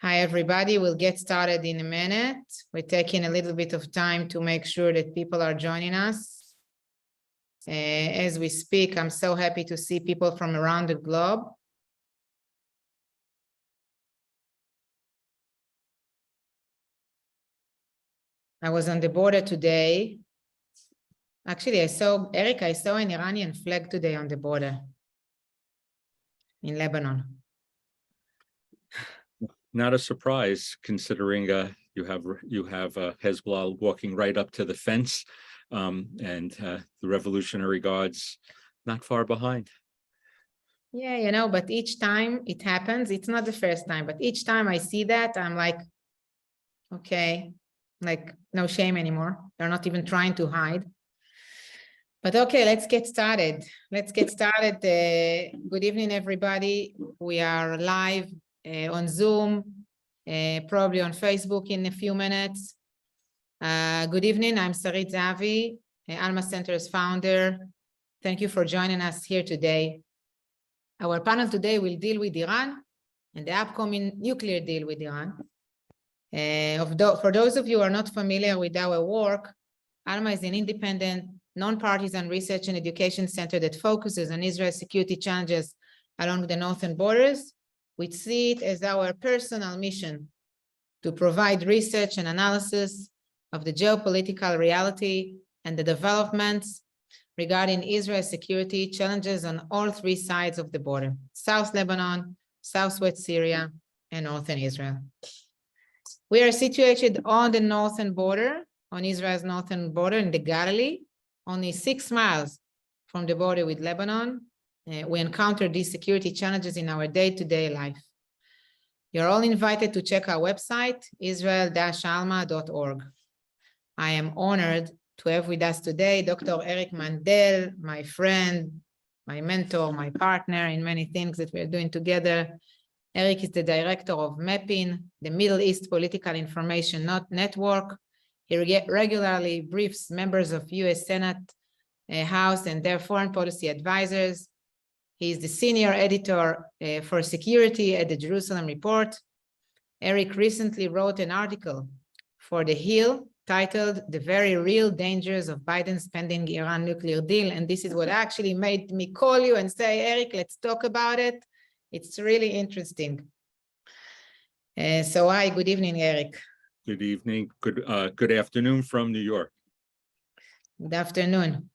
Hi, everybody. We'll get started in a minute. We're taking a little bit of time to make sure that people are joining us. As we speak, I'm so happy to see people from around the globe. I was on the border today. Actually, I saw an Iranian flag today on the border in Lebanon. Not a surprise, considering you have Hezbollah walking right up to the fence, and the Revolutionary Guards not far behind. Yeah, you know, but each time it happens, it's not the first time, but each time I see that, I'm like, okay, like no shame anymore. They're not even trying to hide. But okay, let's get started. Good evening, everybody. We are live on Zoom, probably on Facebook in a few minutes. Good evening, I'm Sarit Zehavi, Alma Center's founder. Thank you for joining us here today. Our panel today will deal with Iran and the upcoming nuclear deal with Iran. For those of you who are not familiar with our work, Alma is an independent, non-partisan research and education center that focuses on Israel's security challenges along the northern borders. We see it as our personal mission to provide research and analysis of the geopolitical reality and the developments regarding Israel's security challenges on all three sides of the border: South Lebanon, Southwest Syria, and Northern Israel. We are situated on the northern border, on Israel's northern border in the Galilee, only 6 miles from the border with Lebanon. We encounter these security challenges in our day-to-day life. You're all invited to check our website, israel-alma.org. I am honored to have with us today Dr. Mandel, my friend, my mentor, my partner in many things that we're doing together. Eric is the director of MAPIN, the Middle East Political Information Network. He regularly briefs members of U.S. Senate, House, and their foreign policy advisors. He is the senior editor for security at the Jerusalem Report. Eric recently wrote an article for The Hill titled "The Very Real Dangers of Biden's Pending Iran Nuclear Deal." And this is what actually made me call you and say, Eric, let's talk about it. It's really interesting. So hi, good evening, Eric. Good evening. Good afternoon from New York. Good afternoon.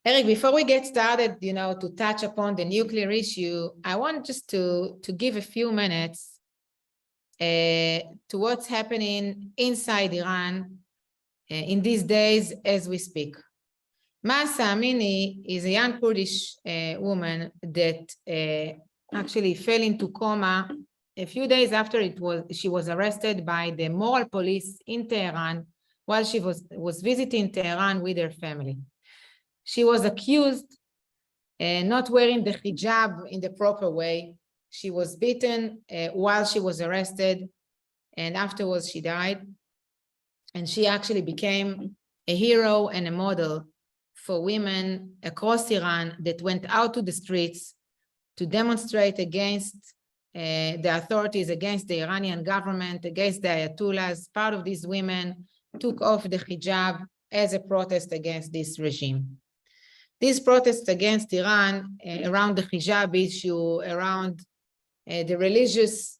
Eric, before we get started, you know, to touch upon the nuclear issue, I want just to give a few minutes to what's happening inside Iran in these days as we speak. Mahsa Amini is a young Kurdish woman that actually fell into coma a few days after she was arrested by the moral police in Tehran while she was visiting Tehran with her family. She was accused not wearing the hijab in the proper way. She was beaten while she was arrested, and afterwards she died. And she actually became a hero and a model for women across Iran that went out to the streets to demonstrate against the authorities, against the Iranian government, against the Ayatollahs. Part of these women took off the hijab as a protest against this regime. These protests against Iran around the hijab issue, around the religious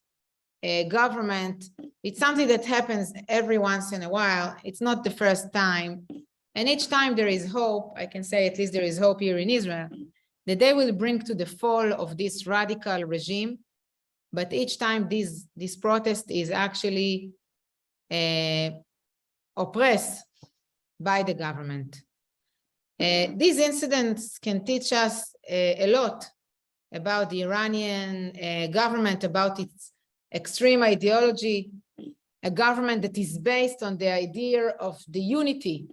government, it's something that happens every once in a while. It's not the first time. And each time there is hope, I can say at least there is hope here in Israel, that they will bring to the fall of this radical regime. But each time this protest is actually oppressed by the government. These incidents can teach us a lot about the Iranian government, about its extreme ideology, a government that is based on the idea of the unity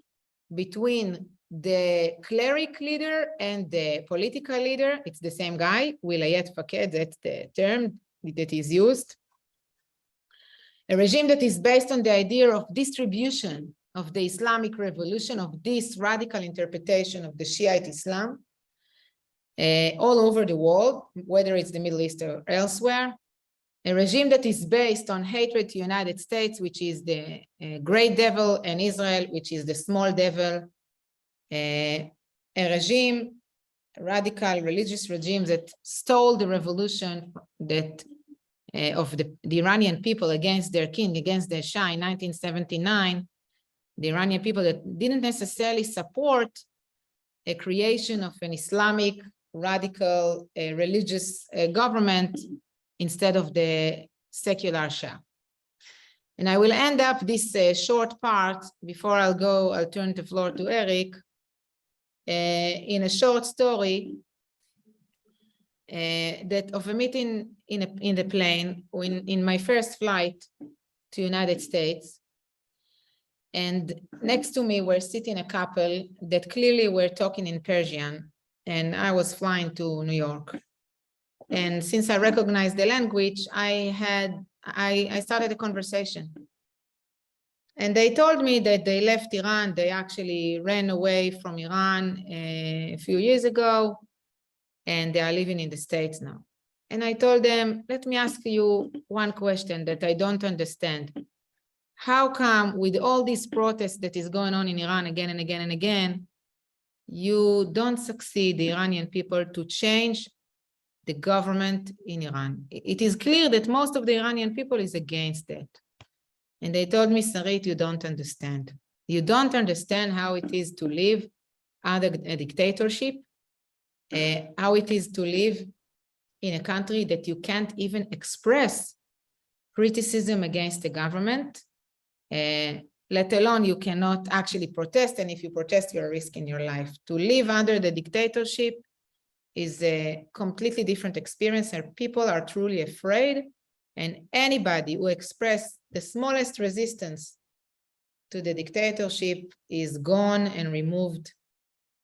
between the cleric leader and the political leader. It's the same guy, Wilayat Faked, that's the term that is used. A regime that is based on the idea of distribution of the Islamic revolution, of this radical interpretation of the Shiite Islam all over the world, whether it's the Middle East or elsewhere. a regime that is based on hatred to United States, which is the great devil, and Israel, which is the small devil, a regime, a radical religious regime that stole the revolution that of the Iranian people against their king, against the Shah in 1979, the Iranian people that didn't necessarily support a creation of an Islamic radical religious government instead of the secular Shah. And I will end up this short part before I'll turn the floor to Eric in a short story that of a meeting in the plane in my first flight to United States. And next to me were sitting a couple that clearly were talking in Persian, and I was flying to New York. And since I recognized the language, I started a conversation. And they told me that they left Iran. They actually ran away from Iran a few years ago, and they are living in the States now. And I told them, let me ask you one question that I don't understand. How come with all these protests that is going on in Iran again and again and again, you don't succeed, the Iranian people, to change the government in Iran? It is clear that most of the Iranian people is against that. And they told me, Sarit, you don't understand. You don't understand how it is to live under a dictatorship, how it is to live in a country that you can't even express criticism against the government, let alone you cannot actually protest. And if you protest, you're risking your life. To live under the dictatorship is a completely different experience, and people are truly afraid. And anybody who expresses the smallest resistance to the dictatorship is gone and removed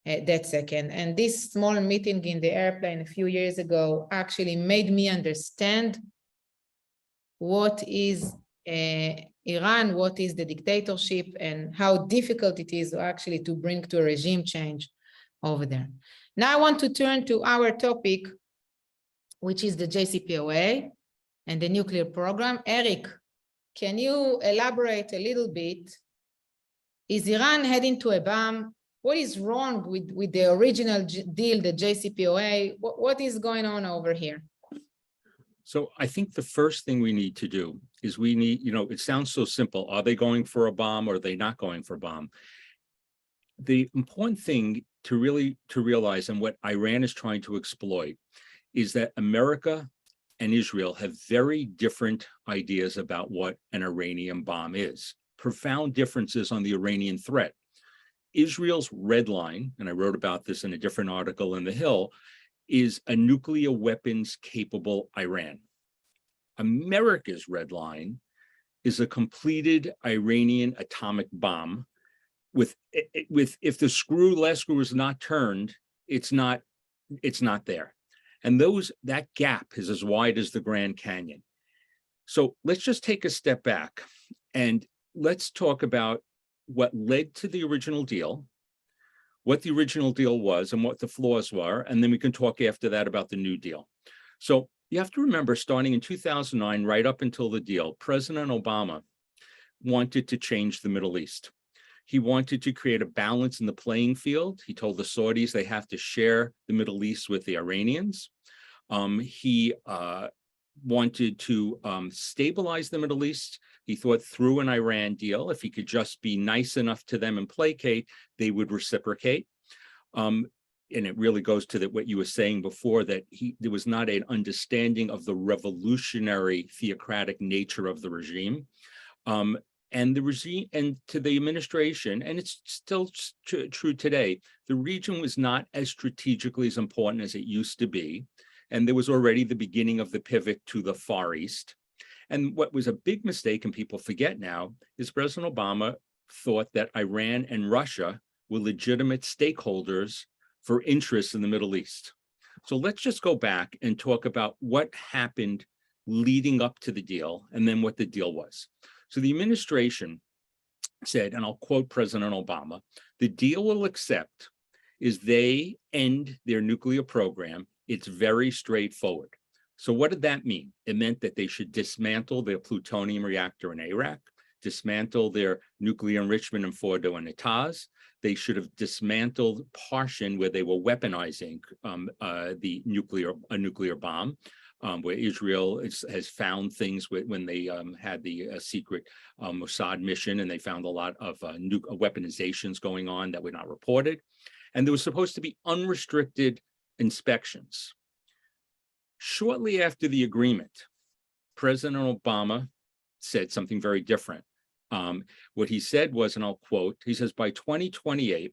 that second. And this small meeting in the airplane a few years ago actually made me understand what is Iran, what is the dictatorship, and how difficult it is actually to bring to a regime change over there. Now I want to turn to our topic, which is the JCPOA and the nuclear program. Eric, can you elaborate a little bit? Is Iran heading to a bomb? What is wrong with the original deal, the JCPOA? What is going on over here? So I think the first thing we need to do is we need, it sounds so simple. Are they going for a bomb or are they not going for a bomb? The important thing to realize, and what Iran is trying to exploit, is that America and Israel have very different ideas about what an Iranian bomb is. Profound differences on the Iranian threat. Israel's red line, and I wrote about this in a different article in The Hill, is a nuclear weapons capable Iran. America's red line is a completed Iranian atomic bomb with if the last screw is not turned, it's not there. And that gap is as wide as the Grand Canyon. So let's just take a step back and let's talk about what led to the original deal, what the original deal was and what the flaws were, and then we can talk after that about the new deal. So you have to remember, starting in 2009, right up until the deal, President Obama wanted to change the Middle East. He wanted to create a balance in the playing field. He told the Saudis they have to share the Middle East with the Iranians. He wanted to stabilize the Middle East. He thought through an Iran deal, if he could just be nice enough to them and placate, they would reciprocate. And it really goes to what you were saying before, that there was not an understanding of the revolutionary theocratic nature of the regime. And the regime, and to the administration, and it's still true today, the region was not as strategically as important as it used to be. And there was already the beginning of the pivot to the Far East. And what was a big mistake, and people forget now, is President Obama thought that Iran and Russia were legitimate stakeholders for interests in the Middle East. So let's just go back and talk about what happened leading up to the deal and then what the deal was. So the administration said, and I'll quote President Obama, the deal we'll accept is they end their nuclear program. It's very straightforward. So what did that mean? It meant that they should dismantle their plutonium reactor in Iraq, dismantle their nuclear enrichment in Fordo and Natanz. They should have dismantled Parshin, where they were weaponizing the nuclear bomb, where Israel has found things when they had the secret Mossad mission, and they found a lot of weaponizations going on that were not reported. And there was supposed to be unrestricted inspections. Shortly after the agreement, President Obama said something very different. What he said was, and I'll quote, he says, by 2028,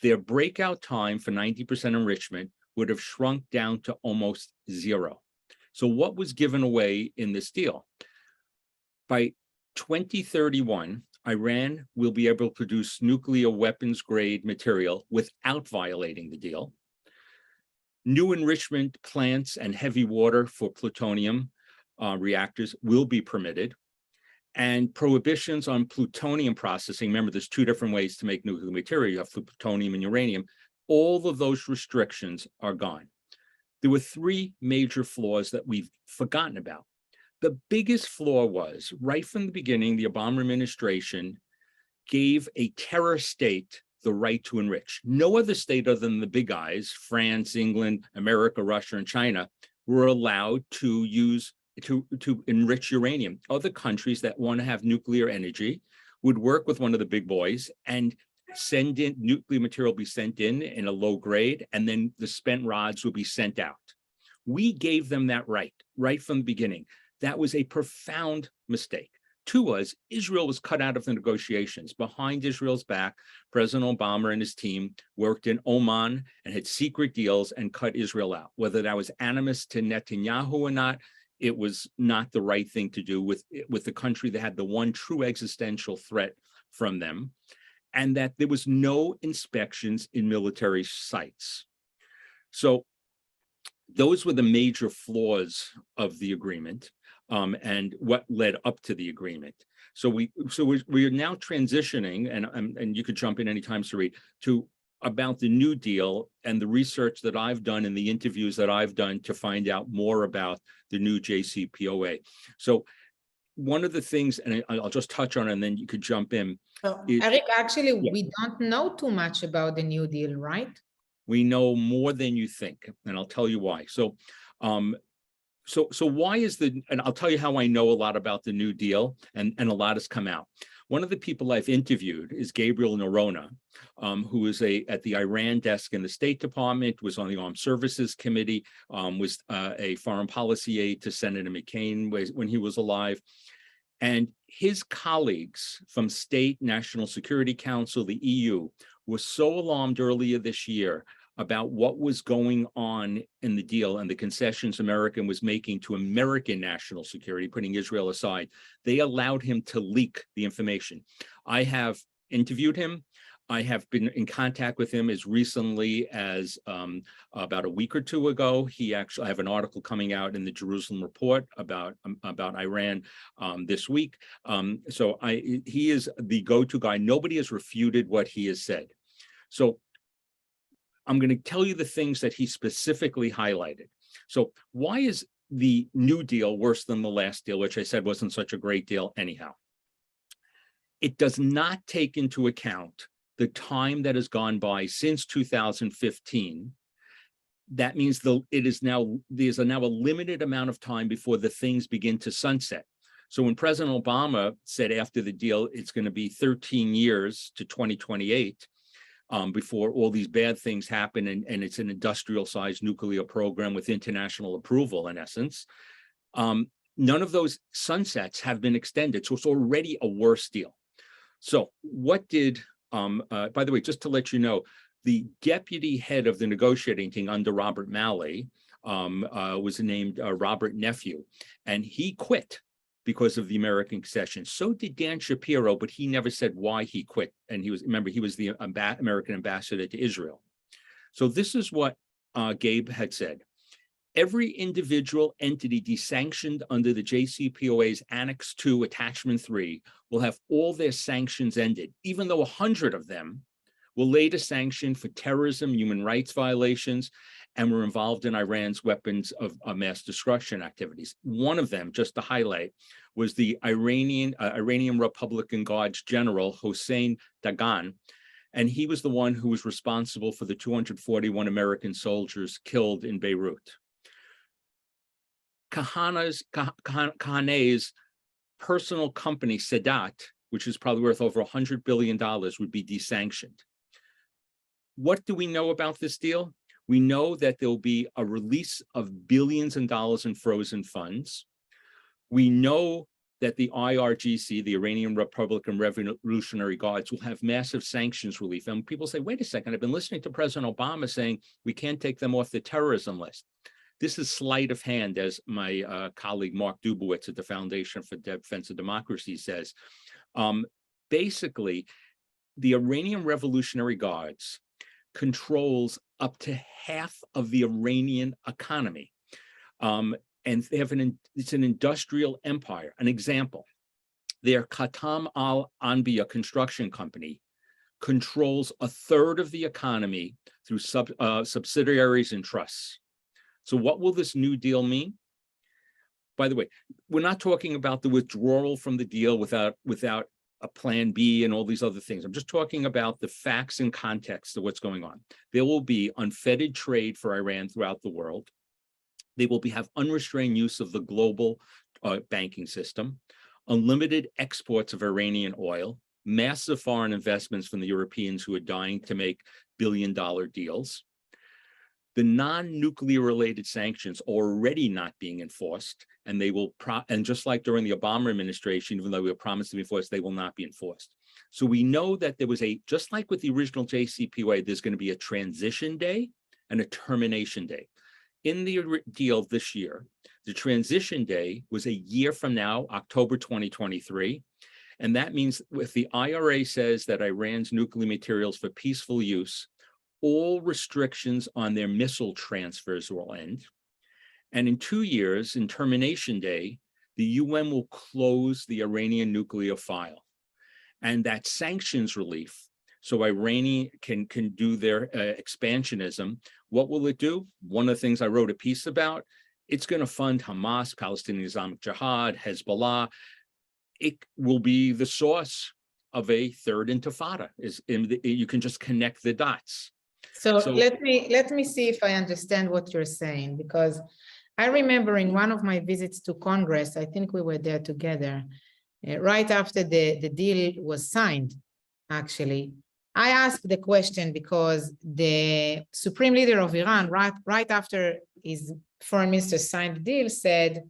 their breakout time for 90% enrichment would have shrunk down to almost zero. So what was given away in this deal? By 2031, Iran will be able to produce nuclear weapons grade material without violating the deal. New enrichment plants and heavy water for plutonium reactors will be permitted. And prohibitions on plutonium processing, remember, there's two different ways to make nuclear material. You have plutonium and uranium. All of those restrictions are gone. There were three major flaws that we've forgotten about. The biggest flaw was, right from the beginning, the Obama administration gave a terror state the right to enrich. No other state other than the big guys, France, England, America, Russia, and China, were allowed to use to enrich uranium. Other countries that want to have nuclear energy would work with one of the big boys and send in nuclear material, be sent in a low grade, and then the spent rods will be sent out. We gave them that right from the beginning. That was a profound mistake. Two was, Israel was cut out of the negotiations. Behind Israel's back, President Obama and his team worked in Oman and had secret deals and cut Israel out. Whether that was animus to Netanyahu or not, it was not the right thing to do with the country that had the one true existential threat from them, and that there was no inspections in military sites. So those were the major flaws of the agreement, and what led up to the agreement. So we are now transitioning, and you could jump in anytime, Sarit, to about the New Deal and the research that I've done and the interviews that I've done to find out more about the new JCPOA. So one of the things, and I'll just touch on it and then you could jump in. So, Eric, actually, we don't know too much about the New Deal, right? We know more than you think, and I'll tell you why. So why is and I'll tell you how I know a lot about the New Deal, and a lot has come out. One of the people I've interviewed is Gabriel Nerona, who is at the Iran desk in the State Department, was on the Armed Services Committee, was a foreign policy aide to Senator McCain when he was alive. And his colleagues from State National Security Council, the EU, were so alarmed earlier this year about what was going on in the deal and the concessions America was making to American national security, putting Israel aside. They allowed him to leak the information. I have interviewed him. I have been in contact with him as recently as about a week or two ago. I have an article coming out in the Jerusalem Report about Iran this week. He is the go-to guy. Nobody has refuted what he has said. So I'm going to tell you the things that he specifically highlighted. So why is the New Deal worse than the last deal, which I said wasn't such a great deal anyhow? It does not take into account the time that has gone by since 2015. That means there's now a limited amount of time before the things begin to sunset. So when President Obama said after the deal, it's going to be 13 years to 2028, before all these bad things happen, and it's an industrial-sized nuclear program with international approval, in essence. None of those sunsets have been extended, so it's already a worse deal. So what did, by the way, just to let you know, the deputy head of the negotiating team under Robert Malley was named Robert Nephew, and he quit because of the American concession. So did Dan Shapiro, but he never said why he quit. And he was the American ambassador to Israel. So this is what Gabe had said. Every individual entity desanctioned under the JCPOA's Annex 2, Attachment 3 will have all their sanctions ended, even though 100 of them will later sanction for terrorism, human rights violations, and were involved in Iran's weapons of mass destruction activities. One of them, just to highlight, was the Iranian Republican Guards General Hossein Dagan, and he was the one who was responsible for the 241 American soldiers killed in Beirut. Kahane's personal company, Sadat, which is probably worth over $100 billion, would be desanctioned. What do we know about this deal? We know that there will be a release of billions of dollars in frozen funds. We know that the IRGC, the Iranian Republican Revolutionary Guards, will have massive sanctions relief. And people say, wait a second, I've been listening to President Obama saying we can't take them off the terrorism list. This is sleight of hand, as my colleague Mark Dubowitz at the Foundation for Defense of Democracy says. Basically, the Iranian Revolutionary Guards controls up to half of the Iranian economy. And they have it's an industrial empire. An example, their Khatam al-Anbiya construction company controls a third of the economy through subsidiaries and trusts. So what will this new deal mean? By the way, we're not talking about the withdrawal from the deal without a plan B and all these other things. I'm just talking about the facts and context of what's going on. There will be unfettered trade for Iran throughout the world. They will have unrestrained use of the global banking system, unlimited exports of Iranian oil, massive foreign investments from the Europeans who are dying to make billion-dollar deals. The non-nuclear related sanctions are already not being enforced, and they will, and just like during the Obama administration, even though we were promised to be enforced, they will not be enforced. So we know that there was just like with the original JCPOA, there's going to be a transition day and a termination day. In the deal this year, the transition day was a year from now, October 2023. And that means if the IRA says that Iran's nuclear materials for peaceful use, all restrictions on their missile transfers will end. And in 2 years, in termination day, the UN will close the Iranian nuclear file. And that sanctions relief, so Iran can do their expansionism. What will it do? One of the things I wrote a piece about, it's going to fund Hamas, Palestinian Islamic Jihad, Hezbollah. It will be the source of a third intifada. You can just connect the dots. So let me see if I understand what you're saying, because I remember in one of my visits to Congress, I think we were there together, right after the deal was signed, actually. I asked the question because the Supreme Leader of Iran, right after his foreign minister signed the deal, said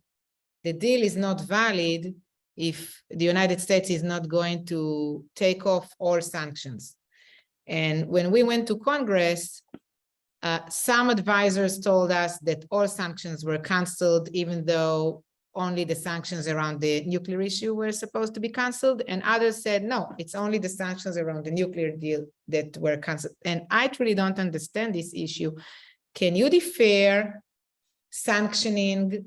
the deal is not valid if the United States is not going to take off all sanctions. And when we went to Congress, some advisors told us that all sanctions were canceled, even though only the sanctions around the nuclear issue were supposed to be canceled. And others said, no, it's only the sanctions around the nuclear deal that were canceled. And I truly don't understand this issue. Can you defer sanctioning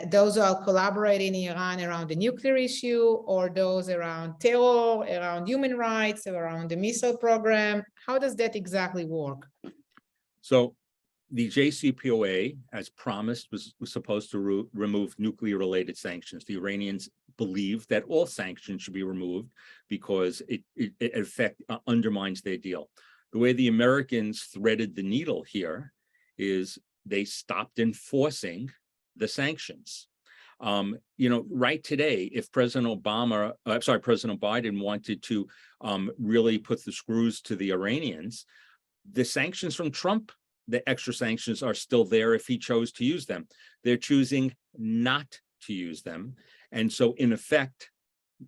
those who are collaborating in Iran around the nuclear issue, or those around terror, around human rights, around the missile program? How does that exactly work? So the JCPOA, as promised, was supposed to remove nuclear-related sanctions. The Iranians believe that all sanctions should be removed because it undermines their deal. The way the Americans threaded the needle here is they stopped enforcing the sanctions. Right today, if President Biden wanted to really put the screws to the Iranians, the sanctions from Trump, the extra sanctions are still there if he chose to use them. They're choosing not to use them. And so in effect,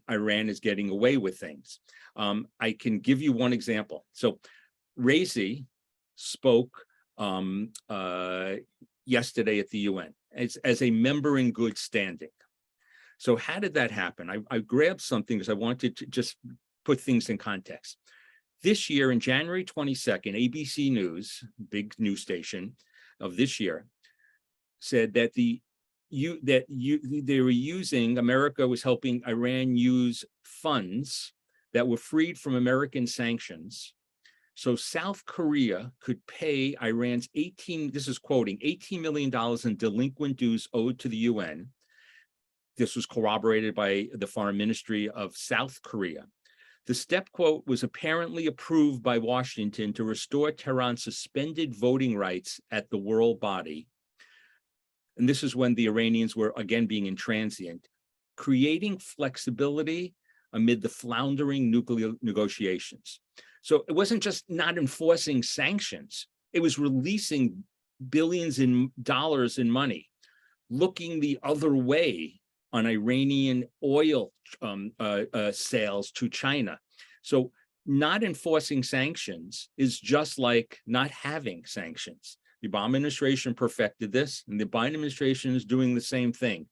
Iran is getting away with things. I can give you one example. So Raisi spoke yesterday at the UN as a member in good standing. So how did that happen? I grabbed something because I wanted to just put things in context. This year, in January 22nd, ABC News, big news station of this year, said that America was helping Iran use funds that were freed from American sanctions So South Korea could pay Iran's this is quoting, $18 million in delinquent dues owed to the UN. This was corroborated by the Foreign Ministry of South Korea. The step, quote, was apparently approved by Washington to restore Tehran's suspended voting rights at the world body. And this is when the Iranians were again being intransient, creating flexibility amid the floundering nuclear negotiations. So it wasn't just not enforcing sanctions, it was releasing billions in dollars in money, looking the other way on Iranian oil sales to China. So not enforcing sanctions is just like not having sanctions. The Obama administration perfected this, and the Biden administration is doing the same thing.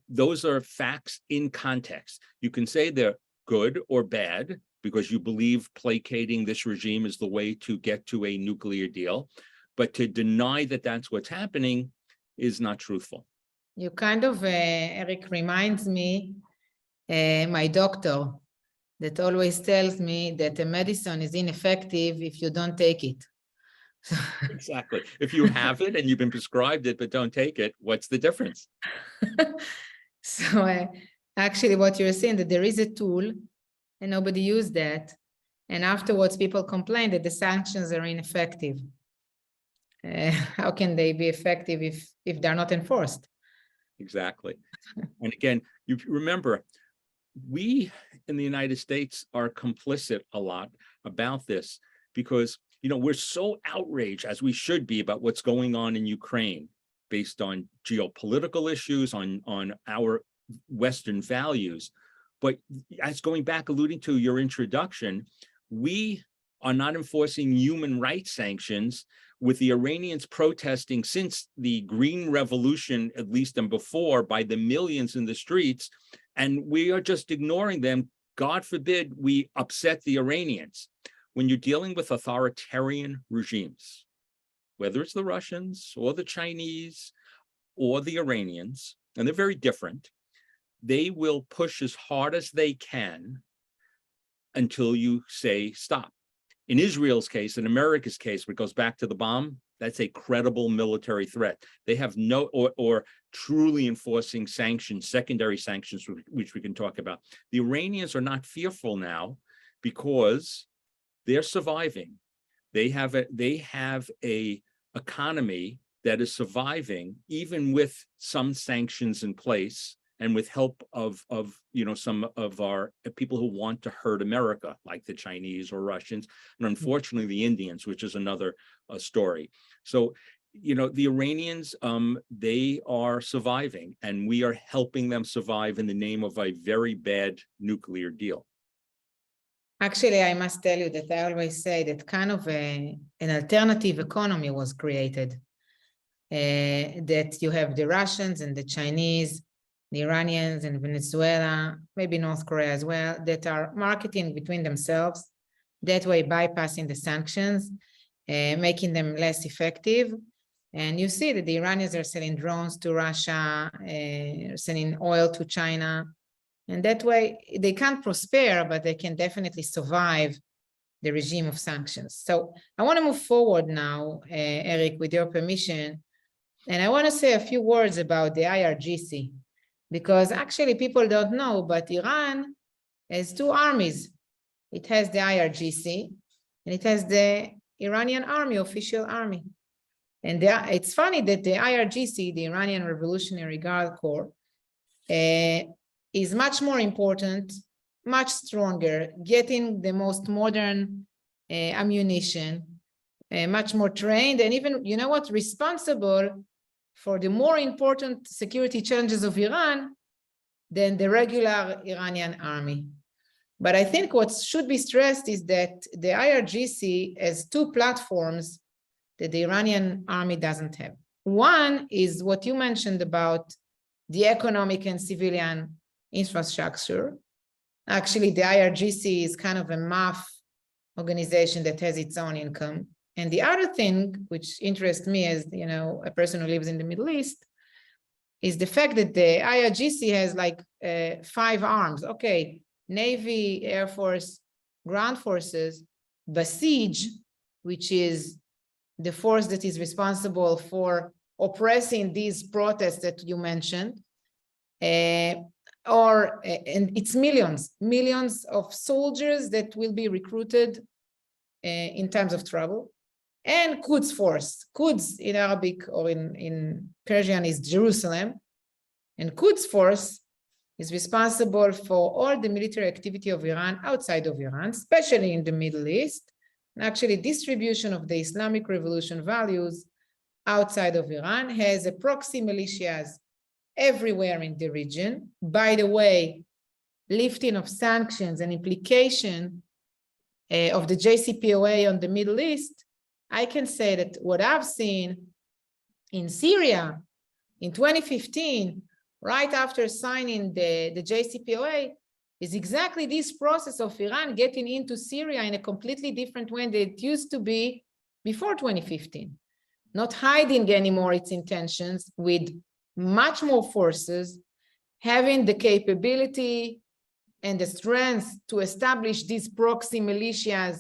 Those are facts in context. You can say they're good or bad because you believe placating this regime is the way to get to a nuclear deal. But to deny that that's what's happening is not truthful. You kind of, Eric, reminds me my doctor that always tells me that a medicine is ineffective if you don't take it. Exactly. If you have it and you've been prescribed it, but don't take it, what's the difference? So actually what you're saying, that there is a tool and nobody used that. And afterwards, people complain that the sanctions are ineffective. How can they be effective if they're not enforced? Exactly. And again, you remember, we in the United States are complicit a lot about this because, you know, we're so outraged, as we should be, about what's going on in Ukraine based on geopolitical issues, on our Western values. But as going back, alluding to your introduction, we are not enforcing human rights sanctions with the Iranians protesting since the Green Revolution, at least and before, by the millions in the streets. And we are just ignoring them. God forbid we upset the Iranians. When you're dealing with authoritarian regimes, whether it's the Russians or the Chinese or the Iranians, and they're very different, they will push as hard as they can until you say stop. In Israel's case, in America's case, where it goes back to the bomb, that's a credible military threat. They have no, or truly enforcing sanctions, secondary sanctions, which we can talk about. The Iranians are not fearful now because they're surviving. They have a economy that is surviving even with some sanctions in place and with help of some of our people who want to hurt America, like the Chinese or Russians, and unfortunately the Indians, which is another story. So, the Iranians, they are surviving, and we are helping them survive in the name of a very bad nuclear deal. Actually, I must tell you that I always say that kind of an alternative economy was created, that you have the Russians and the Chinese, the Iranians and Venezuela, maybe North Korea as well, that are marketing between themselves, that way bypassing the sanctions, making them less effective. And you see that the Iranians are selling drones to Russia, sending oil to China. And that way they can't prosper, but they can definitely survive the regime of sanctions. So I want to move forward now, Eric, with your permission. And I want to say a few words about the IRGC, because actually people don't know, but Iran has two armies. It has the IRGC and it has the Iranian army, official army. And it's funny that the IRGC, the Iranian Revolutionary Guard Corps, is much more important, much stronger, getting the most modern ammunition, much more trained, and even, responsible for the more important security challenges of Iran than the regular Iranian army. But I think what should be stressed is that the IRGC has two platforms that the Iranian army doesn't have. One is what you mentioned about the economic and civilian infrastructure. Actually, the IRGC is kind of a MAF organization that has its own income. And the other thing, which interests me as a person who lives in the Middle East, is the fact that the IRGC has like 5 arms. Okay, Navy, Air Force, ground forces, Basij, which is the force that is responsible for oppressing these protests that you mentioned, and it's millions of soldiers that will be recruited in times of trouble, and Quds force. Quds in Arabic or in Persian is Jerusalem, and Quds force is responsible for all the military activity of Iran outside of Iran, especially in the Middle East, and actually distribution of the Islamic Revolution values outside of Iran, has a proxy militias everywhere in the region. By the way, lifting of sanctions and implication of the JCPOA on the Middle East, I can say that what I've seen in Syria in 2015, right after signing the JCPOA, is exactly this process of Iran getting into Syria in a completely different way than it used to be before 2015. Not hiding anymore its intentions with much more forces, having the capability and the strength to establish these proxy militias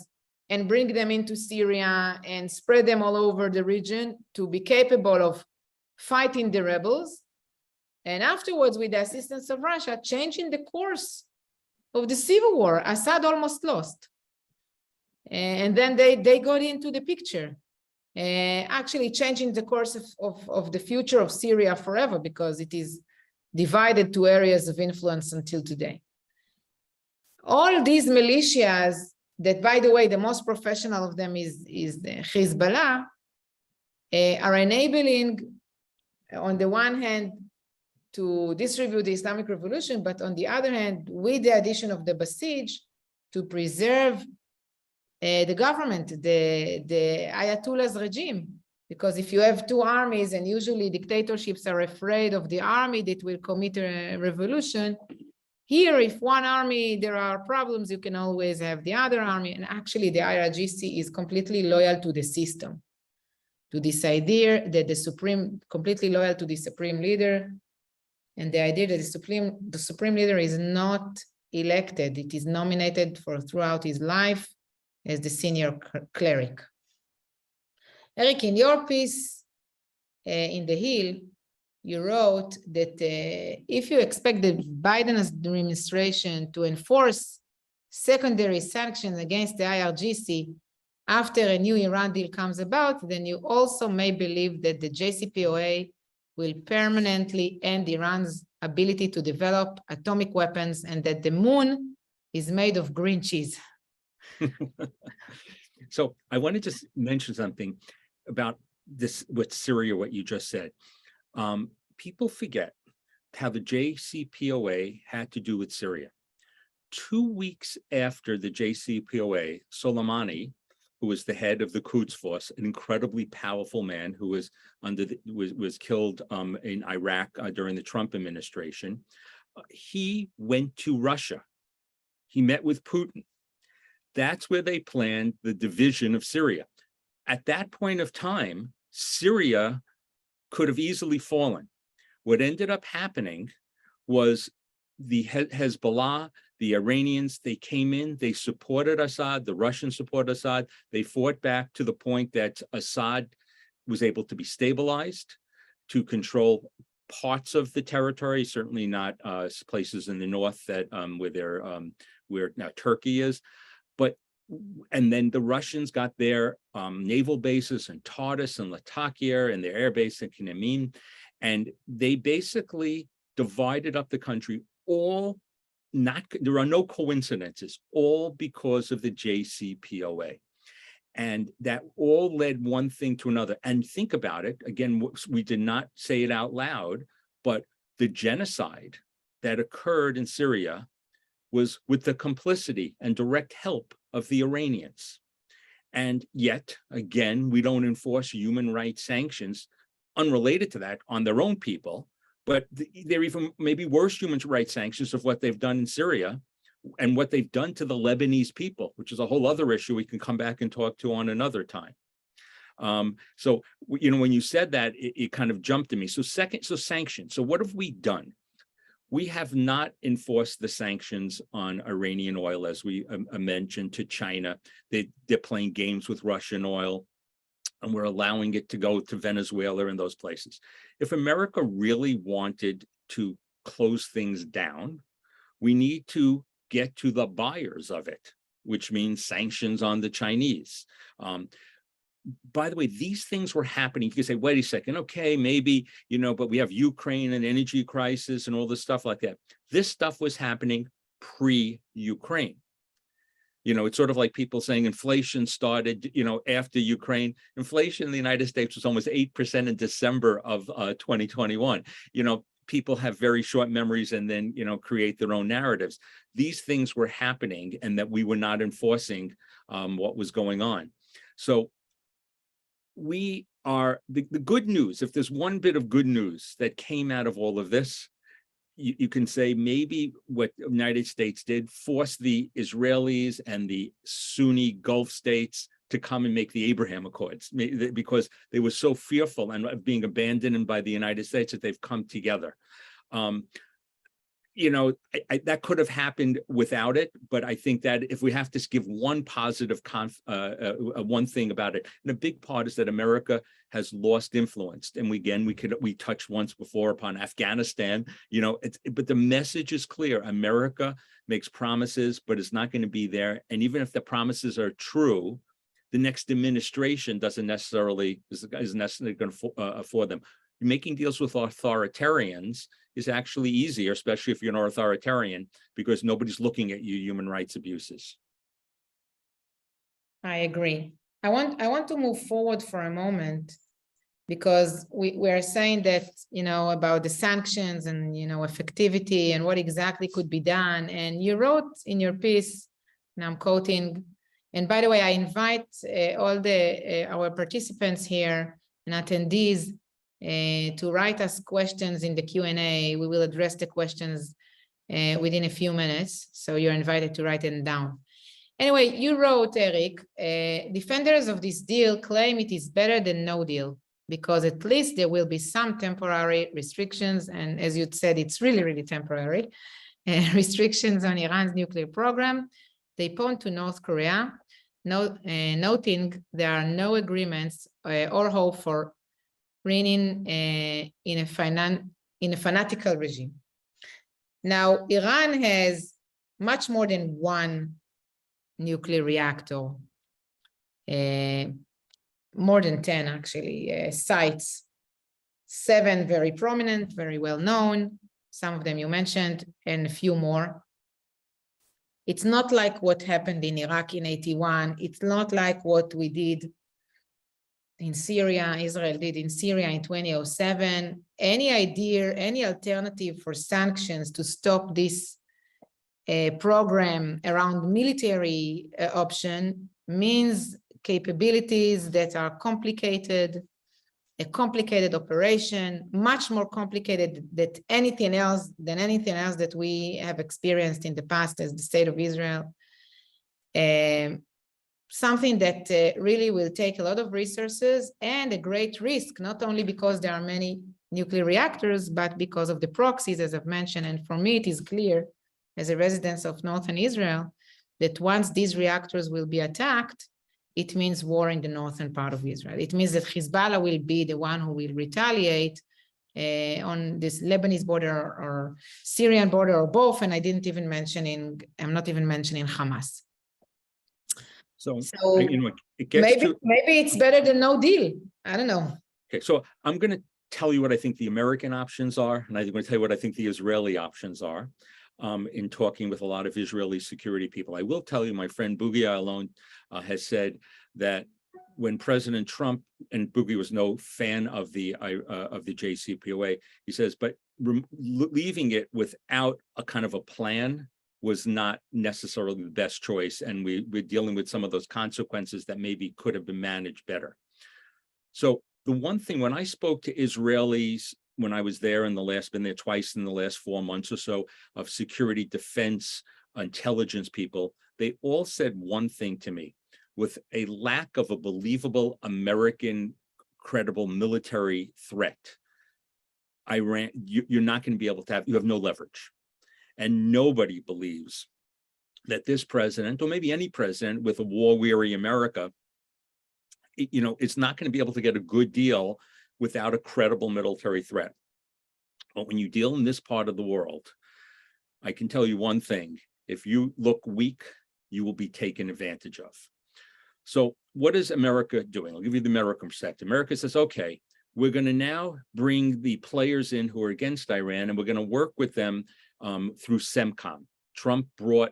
and bring them into Syria and spread them all over the region to be capable of fighting the rebels. And afterwards, with the assistance of Russia, changing the course of the civil war. Assad almost lost. And then they got into the picture, actually changing the course of the future of Syria forever, because it is divided to areas of influence until today. All these militias that, by the way, the most professional of them is the Hezbollah, are enabling, on the one hand, to distribute the Islamic Revolution, but on the other hand, with the addition of the Basij, to preserve the government, the Ayatollah's regime. Because if you have two armies, and usually dictatorships are afraid of the army that will commit a revolution, here, if one army, there are problems, you can always have the other army. And actually, the IRGC is completely loyal to the system, to this idea that completely loyal to the supreme leader. And the idea that the supreme leader is not elected, it is nominated for throughout his life as the senior cleric. Eric, in your piece in The Hill, you wrote that if you expect the Biden administration to enforce secondary sanctions against the IRGC after a new Iran deal comes about, then you also may believe that the JCPOA will permanently end Iran's ability to develop atomic weapons, and that the moon is made of green cheese. So I want to just mention something about this with Syria, what you just said. People forget how the JCPOA had to do with Syria. 2 weeks after the JCPOA, Soleimani, who was the head of the Quds force, an incredibly powerful man who was was killed in Iraq during the Trump administration, he went to Russia. He met with Putin. That's where they planned the division of Syria. At that point of time, Syria could have easily fallen. What ended up happening was the Hezbollah, the Iranians, they came in, they supported Assad, the Russians supported Assad. They fought back to the point that Assad was able to be stabilized, to control parts of the territory, certainly not places in the north that where now Turkey is. And then the Russians got their naval bases in Tartus and Latakia and their air base in Knemin, and they basically divided up the country. There are no coincidences, all because of the JCPOA. And that all led one thing to another. And think about it, again, we did not say it out loud, but the genocide that occurred in Syria was with the complicity and direct help of the Iranians. And yet, again, we don't enforce human rights sanctions unrelated to that on their own people, but they're even maybe worse human rights sanctions of what they've done in Syria and what they've done to the Lebanese people, which is a whole other issue we can come back and talk to on another time. So, when you said that, it kind of jumped to me. So sanctions. So what have we done? We have not enforced the sanctions on Iranian oil, as we mentioned, to China. They're playing games with Russian oil, and we're allowing it to go to Venezuela and those places. If America really wanted to close things down, we need to get to the buyers of it, which means sanctions on the Chinese. By the way, these things were happening. You can say, wait a second, okay, maybe, but we have Ukraine and energy crisis and all this stuff like that. This stuff was happening pre-Ukraine. It's sort of like people saying inflation started, after Ukraine. Inflation in the United States was almost 8% in December of 2021. People have very short memories and then, create their own narratives. These things were happening and that we were not enforcing what was going on. So we are, the good news, if there's one bit of good news that came out of all of this, you can say maybe what the United States did force the Israelis and the Sunni Gulf states to come and make the Abraham Accords, because they were so fearful and of being abandoned by the United States that they've come together. That could have happened without it, but I think that if we have to give one positive one thing about it, and a big part is that America has lost influence. And we touched once before upon Afghanistan, but the message is clear. America makes promises, but it's not going to be there. And even if the promises are true, the next administration isn't necessarily going to afford them. Making deals with authoritarians is actually easier, especially if you're an authoritarian, because nobody's looking at your human rights abuses. I agree. I want to move forward for a moment, because we are saying that, about the sanctions and, effectivity and what exactly could be done. And you wrote in your piece, and I'm quoting, and by the way, I invite all our participants here and attendees to write us questions in the Q&A. We will address the questions within a few minutes, so you're invited to write them down. Anyway, you wrote, Eric, defenders of this deal claim it is better than no deal, because at least there will be some temporary restrictions, and as you said, it's really, really temporary, restrictions on Iran's nuclear program. They point to North Korea, noting there are no agreements or hope for reigning in a fanatical regime. Now, Iran has much more than one nuclear reactor, more than 10 actually, sites, 7 very prominent, very well known, some of them you mentioned, and a few more. It's not like what happened in Iraq in 81. It's not like what we did in Syria, Israel did in Syria in 2007. Any idea, any alternative for sanctions to stop this program around military option means capabilities that are complicated, a complicated operation, much more complicated than anything else that we have experienced in the past as the state of Israel. Something that really will take a lot of resources and a great risk, not only because there are many nuclear reactors, but because of the proxies, as I've mentioned. And for me, it is clear, as a resident of northern Israel, that once these reactors will be attacked, it means war in the northern part of Israel. It means that Hezbollah will be the one who will retaliate on this Lebanese border or Syrian border or both. And I'm not even mentioning Hamas. So it gets maybe it's better than no deal. I don't know. Okay, so I'm going to tell you what I think the American options are, and I'm going to tell you what I think the Israeli options are. In talking with a lot of Israeli security people, I will tell you, my friend Boogie Alon has said that when President Trump, and Boogie was no fan of the JCPOA, he says, but leaving it without a kind of a plan was not necessarily the best choice. And we're dealing with some of those consequences that maybe could have been managed better. So the one thing, when I spoke to Israelis, when I was there been there twice in the last 4 months or so, of security, defense, intelligence people, they all said one thing to me: with a lack of a believable American credible military threat, Iran, you're not going to be able to you have no leverage. And nobody believes that this president, or maybe any president with a war-weary America, it's not going to be able to get a good deal without a credible military threat. But when you deal in this part of the world, I can tell you one thing: if you look weak, you will be taken advantage of. So what is America doing? I'll give you the American perspective. America says, okay, we're going to now bring the players in who are against Iran, and we're going to work with them through CENTCOM. Trump brought,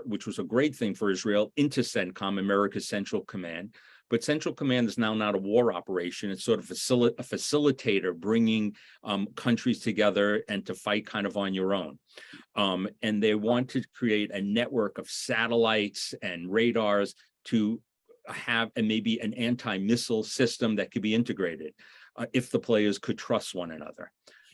which was a great thing for Israel, into CENTCOM, America's Central Command. But Central Command is now not a war operation. It's sort of a facilitator, bringing countries together and to fight kind of on your own. And they want to create a network of satellites and radars to have, and maybe an anti-missile system that could be integrated if the players could trust one another.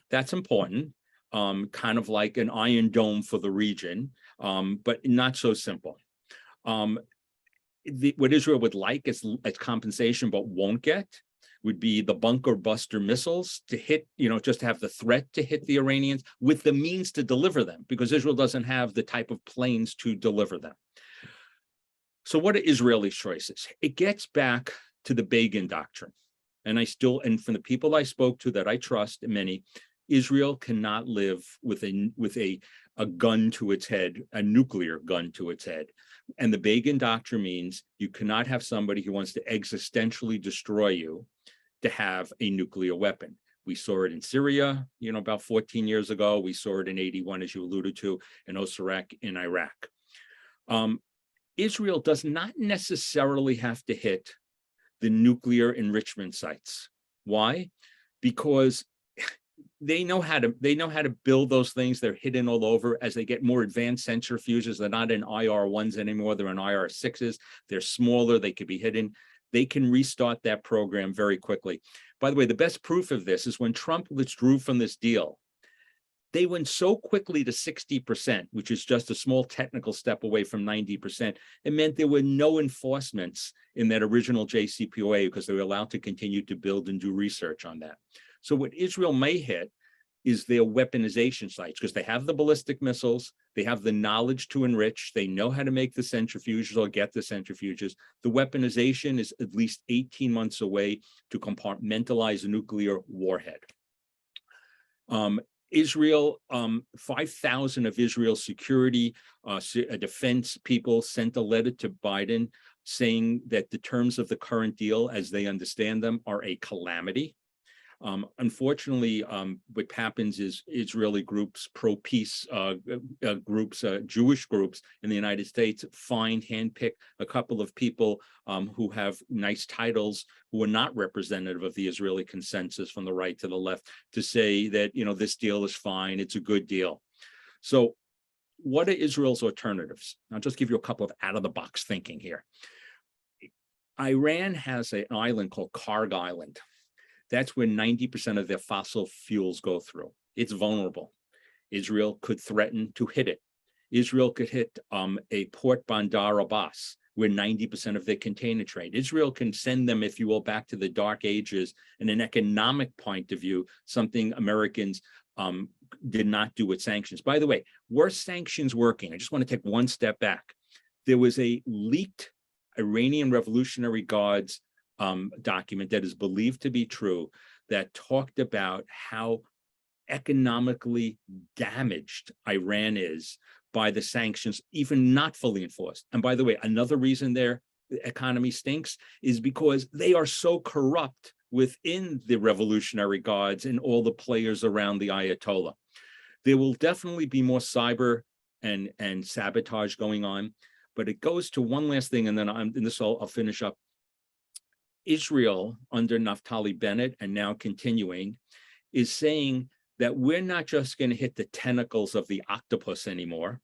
That's important, kind of like an Iron Dome for the region, but not so simple. What Israel would like as compensation, but won't get, would be the bunker buster missiles to hit, just to have the threat to hit the Iranians with the means to deliver them, because Israel doesn't have the type of planes to deliver them. So what are Israeli choices? It gets back to the Begin doctrine. And from the people I spoke to that I trust, many, Israel cannot live with a gun to its head, a nuclear gun to its head. And the Begin doctrine means you cannot have somebody who wants to existentially destroy you to have a nuclear weapon. We saw it in Syria, about 14 years ago. We saw it in 81, as you alluded to, in Osirak in Iraq. Israel does not necessarily have to hit the nuclear enrichment sites. Why? Because they know how to build those things. They're hidden all over. As they get more advanced centrifuges, they're not in IR1s anymore. They're in IR6s. They're smaller. They could be hidden. They can restart that program very quickly. By the way, the best proof of this is when Trump withdrew from this deal, they went so quickly to 60%, which is just a small technical step away from 90%. It meant there were no enforcements in that original JCPOA because they were allowed to continue to build and do research on that. So what Israel may hit is their weaponization sites, because they have the ballistic missiles, they have the knowledge to enrich, they know how to make the centrifuges or get the centrifuges. The weaponization is at least 18 months away to compartmentalize a nuclear warhead. Israel, 5,000 of Israel's security defense people sent a letter to Biden saying that the terms of the current deal, as they understand them, are a calamity. Unfortunately, what happens is Israeli groups, pro-peace groups, Jewish groups in the United States handpick a couple of people who have nice titles who are not representative of the Israeli consensus from the right to the left to say that, this deal is fine, it's a good deal. So what are Israel's alternatives? I'll just give you a couple of out-of-the-box thinking here. Iran has an island called Karg Island. That's where 90% of their fossil fuels go through. It's vulnerable. Israel could threaten to hit it. Israel could hit a port Bandar Abbas, where 90% of their container trade. Israel can send them, if you will, back to the dark ages in an economic point of view, something Americans did not do with sanctions. By the way, were sanctions working? I just want to take one step back. There was a leaked Iranian Revolutionary Guards document that is believed to be true that talked about how economically damaged Iran is by the sanctions, even not fully enforced. And by the way, another reason their economy stinks is because they are so corrupt within the Revolutionary Guards and all the players around the Ayatollah. There will definitely be more cyber and sabotage going on, but it goes to one last thing, and then I'll finish up. Israel, under Naftali Bennett and now continuing, is saying that we're not just going to hit the tentacles of the octopus anymore.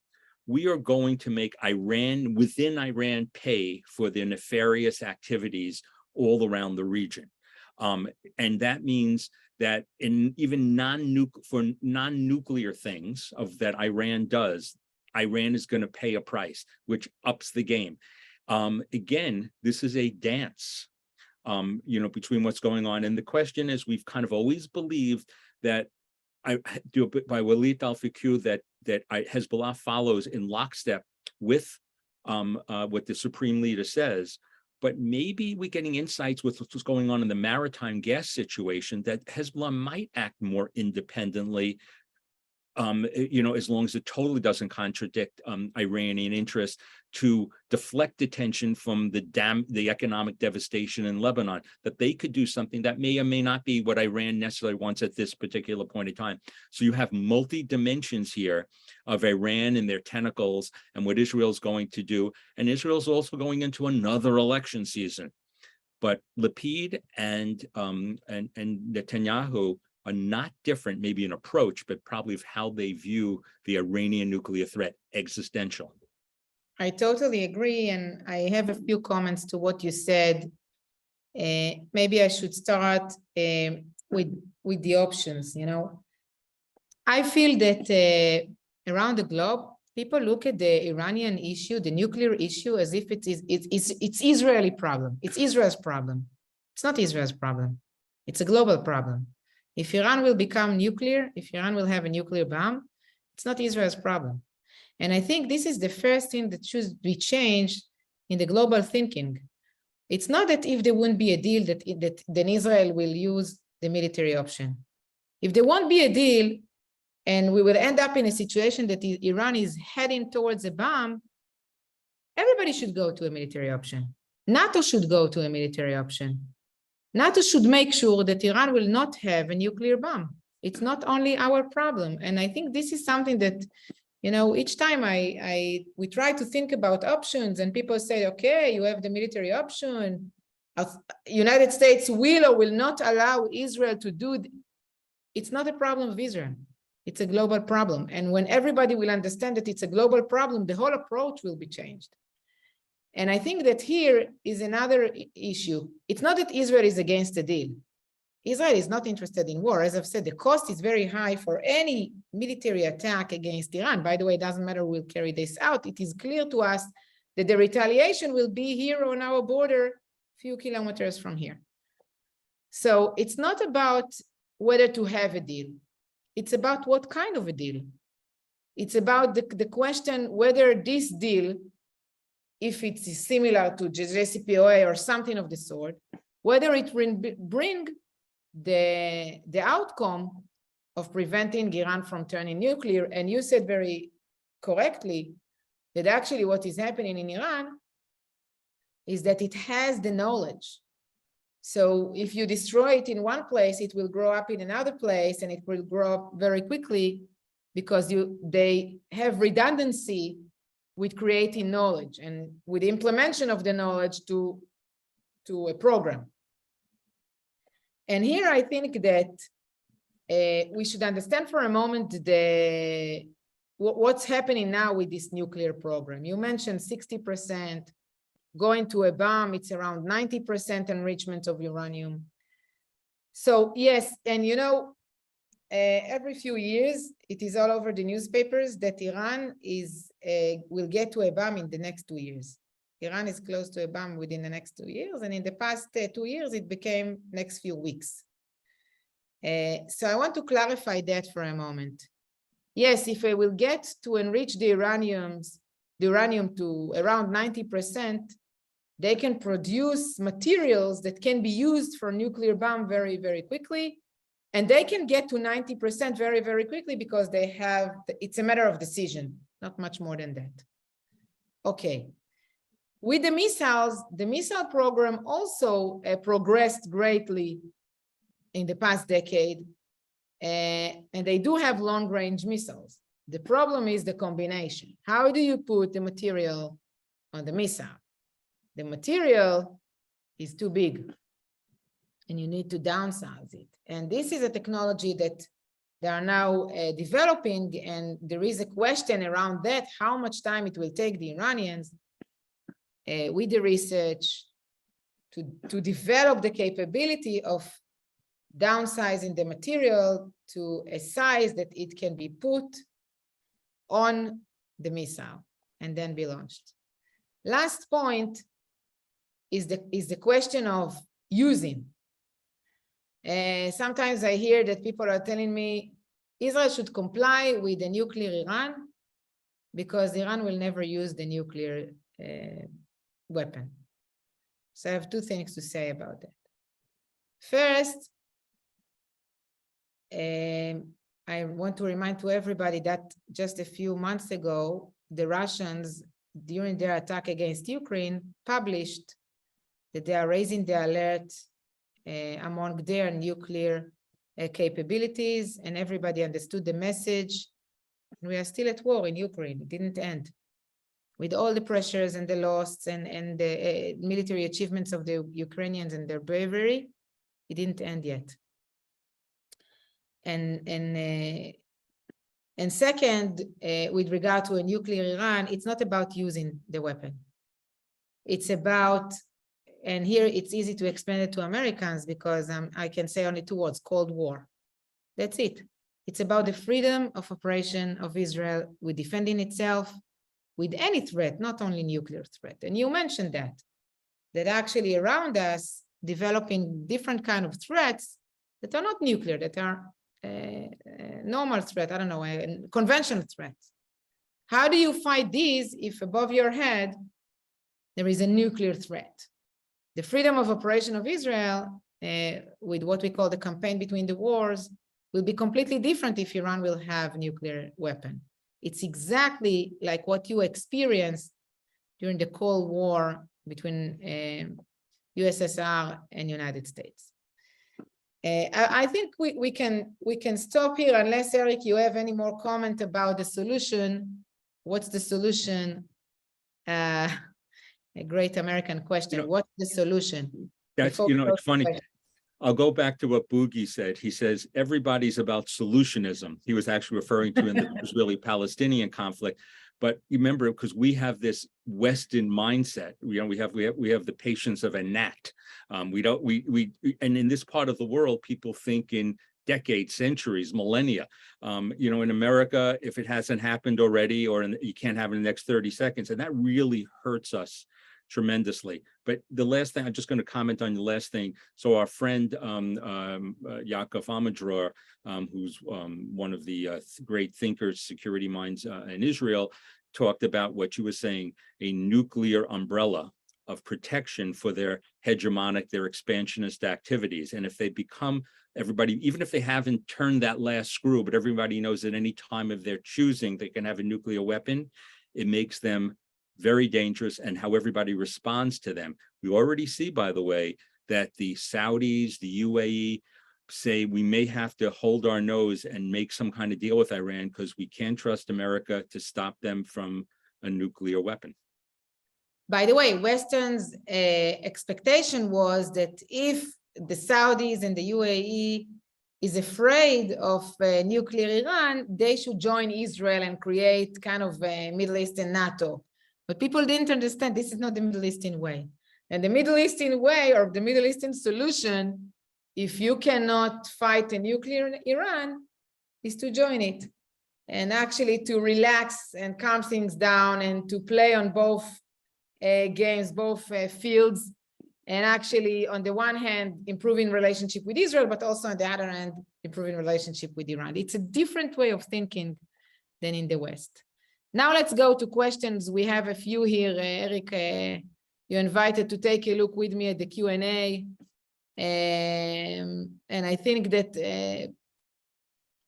We are going to make within Iran, pay for their nefarious activities all around the region. And that means that even non-nuclear things that Iran does, Iran is going to pay a price, which ups the game. Again, this is a dance. Between what's going on. And the question is, we've kind of always believed that I do a bit by Walid al-Fiqh that Hezbollah follows in lockstep with what the supreme leader says. But maybe we're getting insights with what's going on in the maritime gas situation that Hezbollah might act more independently, as long as it totally doesn't contradict Iranian interests, to deflect attention from the economic devastation in Lebanon, that they could do something that may or may not be what Iran necessarily wants at this particular point in time. So you have multi-dimensions here of Iran and their tentacles and what Israel's going to do. And Israel's also going into another election season. But Lapid and Netanyahu are not different, maybe in approach, but probably of how they view the Iranian nuclear threat existential. I totally agree, and I have a few comments to what you said. Maybe I should start with the options. I feel that around the globe, people look at the Iranian issue, the nuclear issue, as if it's Israeli problem. It's Israel's problem. It's not Israel's problem. It's a global problem. If Iran will become nuclear, if Iran will have a nuclear bomb, it's not Israel's problem. And I think this is the first thing that should be changed in the global thinking. It's not that if there wouldn't be a deal then Israel will use the military option. If there won't be a deal and we will end up in a situation that Iran is heading towards a bomb, everybody should go to a military option. NATO should go to a military option. NATO should make sure that Iran will not have a nuclear bomb. It's not only our problem. And I think this is something that, each time we try to think about options and people say, okay, you have the military option. United States will or will not allow Israel to do it. It's not a problem of Israel. It's a global problem. And when everybody will understand that it's a global problem, the whole approach will be changed. And I think that here is another issue. It's not that Israel is against the deal. Israel is not interested in war. As I've said, the cost is very high for any military attack against Iran. By the way, it doesn't matter, we'll carry this out. It is clear to us that the retaliation will be here on our border, a few kilometers from here. So it's not about whether to have a deal. It's about what kind of a deal. It's about the question whether this deal, if it's similar to JCPOA or something of the sort, whether it will bring the outcome of preventing Iran from turning nuclear. And you said very correctly that actually what is happening in Iran is that it has the knowledge. So if you destroy it in one place, it will grow up in another place, and it will grow up very quickly because they have redundancy with creating knowledge and with implementation of the knowledge to a program. And here I think that we should understand for a moment what's happening now with this nuclear program. You mentioned 60% going to a bomb. It's around 90% enrichment of uranium. So yes, and every few years, it is all over the newspapers that Iran will get to a bomb in the next 2 years. Iran is close to a bomb within the next 2 years, and in the past 2 years, it became next few weeks. So I want to clarify that for a moment. Yes, if I will get to enrich the uranium to around 90%, they can produce materials that can be used for nuclear bomb very, very quickly. And they can get to 90% very, very quickly because it's a matter of decision, not much more than that. Okay. With the missiles, the missile program also progressed greatly in the past decade, and they do have long-range missiles. The problem is the combination. How do you put the material on the missile? The material is too big, and you need to downsize it. And this is a technology that they are now developing, and there is a question around that, how much time it will take the Iranians with the research to develop the capability of downsizing the material to a size that it can be put on the missile and then be launched. Last point is the question of using. Sometimes I hear that people are telling me, Israel should comply with the nuclear Iran because Iran will never use the nuclear weapon. So I have two things to say about that. First, I want to remind to everybody that just a few months ago, the Russians, during their attack against Ukraine, published that they are raising the alert among their nuclear capabilities, and everybody understood the message. We are still at war in Ukraine. It didn't end. With all the pressures and the loss and the military achievements of the Ukrainians and their bravery, it didn't end yet. And second, with regard to a nuclear Iran, it's not about using the weapon. It's about, and here it's easy to explain it to Americans because I can say only two words: Cold War. That's it. It's about the freedom of operation of Israel with defending itself with any threat, not only nuclear threat. And you mentioned that actually around us, developing different kind of threats that are not nuclear, that are normal threat, I don't know, conventional threats. How do you fight these if above your head there is a nuclear threat? The freedom of operation of Israel, with what we call the campaign between the wars, will be completely different if Iran will have a nuclear weapon. It's exactly like what you experienced during the Cold War between USSR and United States. I think we can stop here unless, Eric, you have any more comment about the solution. What's the solution? A great American question. What's the solution? That's, it's funny. I'll go back to what Boogie said. He says, everybody's about solutionism. He was actually referring to in the Israeli-Palestinian conflict. But remember, because we have this Western mindset, we have the patience of a gnat. And in this part of the world, people think in decades, centuries, millennia. In America, if it hasn't happened already, or you can't have it in the next 30 seconds, and that really hurts us tremendously. But the last thing, I'm just going to comment on the last thing. So our friend Yaakov Amadror, who's one of the great thinkers, security minds in Israel, talked about what you were saying, a nuclear umbrella of protection for their hegemonic, their expansionist activities. And if they become, everybody, even if they haven't turned that last screw, but everybody knows at any time of their choosing, they can have a nuclear weapon, it makes them very dangerous, and how everybody responds to them. We already see, by the way, that the Saudis, the UAE say we may have to hold our nose and make some kind of deal with Iran because we can't trust America to stop them from a nuclear weapon. By the way, Western's expectation was that if the Saudis and the UAE is afraid of nuclear Iran, they should join Israel and create kind of a Middle Eastern NATO. But people didn't understand this is not the Middle Eastern way. And the Middle Eastern way, or the Middle Eastern solution, if you cannot fight a nuclear Iran, is to join it. And actually to relax and calm things down and to play on both games, both fields. And actually, on the one hand, improving relationship with Israel, but also on the other hand, improving relationship with Iran. It's a different way of thinking than in the West. Now let's go to questions. We have a few here. Eric, you're invited to take a look with me at the Q&A. And I think that...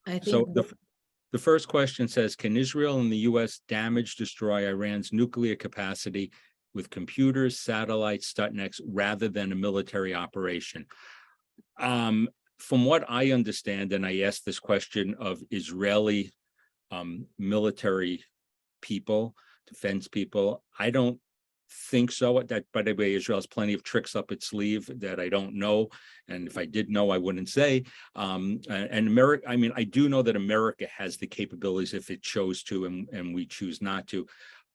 The first question says, can Israel and the US damage, destroy Iran's nuclear capacity with computers, satellites, Sputniks, rather than a military operation? From what I understand, and I asked this question of Israeli military people, defense people, I don't think so. That, by the way, Israel has plenty of tricks up its sleeve that I don't know, and if I did know, I wouldn't say. And America, I mean, I do know that America has the capabilities if it chose to, and we choose not to.